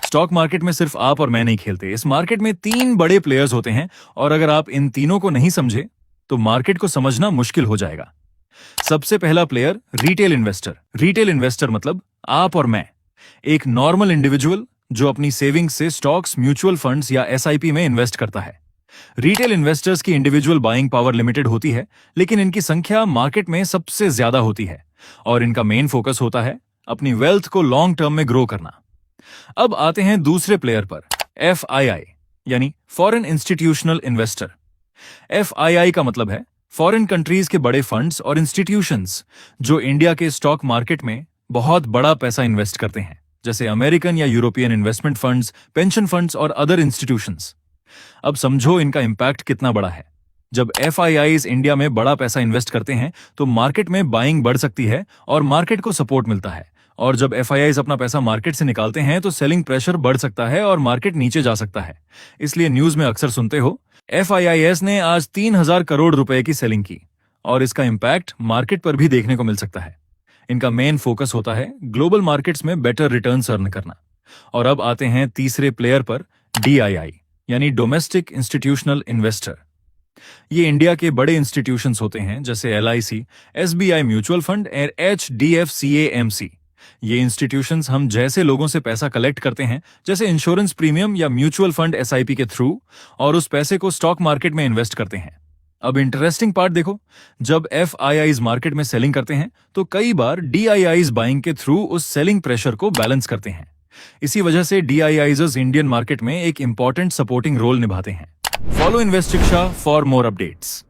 Stock market में सिर्फ आप और मैं नहीं खेलते। इस मार्केट में तीन बड़े प्लेयर्स होते हैं और अगर आप इन तीनों को नहीं समझे तो मार्केट को समझना मुश्किल हो जाएगा। सबसे पहला player retail investor. Retail investor मतलब आप और मैं, एक नॉर्मल इंडिविजुअल जो अपनी सेविंग्स से स्टॉक्स, म्यूचुअल फंड्स या एसआईपी में इन्वेस्ट करता है। रिटेल इन्वेस्टर्स की इंडिविजुअल बाइंग पावर लिमिटेड होती है, लेकिन इनकी संख्या मार्केट में सबसे ज्यादा होती है और इनका मेन फोकस होता है अपनी वेल्थ को लॉन्ग टर्म में ग्रो करना। अब आते हैं दूसरे प्लेयर पर, FII यानी फॉरेन इंस्टीट्यूशनल इन्वेस्टर। FII का मतलब है फॉरेन कंट्रीज के बड़े फंड्स और इंस्टीट्यूशंस जो इंडिया के स्टॉक मार्केट में बहुत बड़ा पैसा इन्वेस्ट करते हैं, जैसे अमेरिकन या European investment funds, pension funds और अदर इंस्टीट्यूशंस। अब समझो इनका इंपैक्ट कितना बड़ा है। जब FIIs इंडिया में बड़ा पैसा इन्वेस्ट करते हैं तो मार्केट में बाइंग बढ़ सकती है और मार्केट को सपोर्ट मिलता है, और जब FIIs अपना पैसा मार्केट से निकालते हैं तो सेलिंग प्रेशर बढ़ सकता है और मार्केट नीचे जा सकता है। इसलिए न्यूज में अक्सर सुनते हो FIIs ने आज 3,000 करोड़ रुपए की सेलिंग की, और इसका इंपैक्ट मार्केट पर भी देखने को मिल सकता है। इनका मेन फोकस होता है ग्लोबल मार्केट्स में बेटर रिटर्न्स अर्न करना। और अब आते हैं तीसरे प्लेयर पर, DII यानी डोमेस्टिक इंस्टीट्यूशनल इन्वेस्टर। ये इंडिया के बड़े इंस्टीट्यूशंस होते हैं जैसे LIC, SBI म्यूचुअल फंड और HDFC AMC। ये इंस्टीट्यूशंस हम जैसे लोगों से पैसा कलेक्ट करते हैं, जैसे इंश्योरेंस प्रीमियम या म्यूचुअल फंड SIP के थ्रू, और उस पैसे को स्टॉक मार्केट में इन्वेस्ट करते हैं। अब इंटरेस्टिंग पार्ट देखो, जब FIIs मार्केट में सेलिंग करते हैं तो कई बार DIIs बाइंग के थ्रू उस सेलिंग प्रेशर को बैलेंस करते हैं। इसी वजह से DIIs इंडियन मार्केट में एक इंपॉर्टेंट सपोर्टिंग रोल निभाते हैं। फॉलो इन्वेस्ट शिक्षा फॉर मोर अपडेट्स।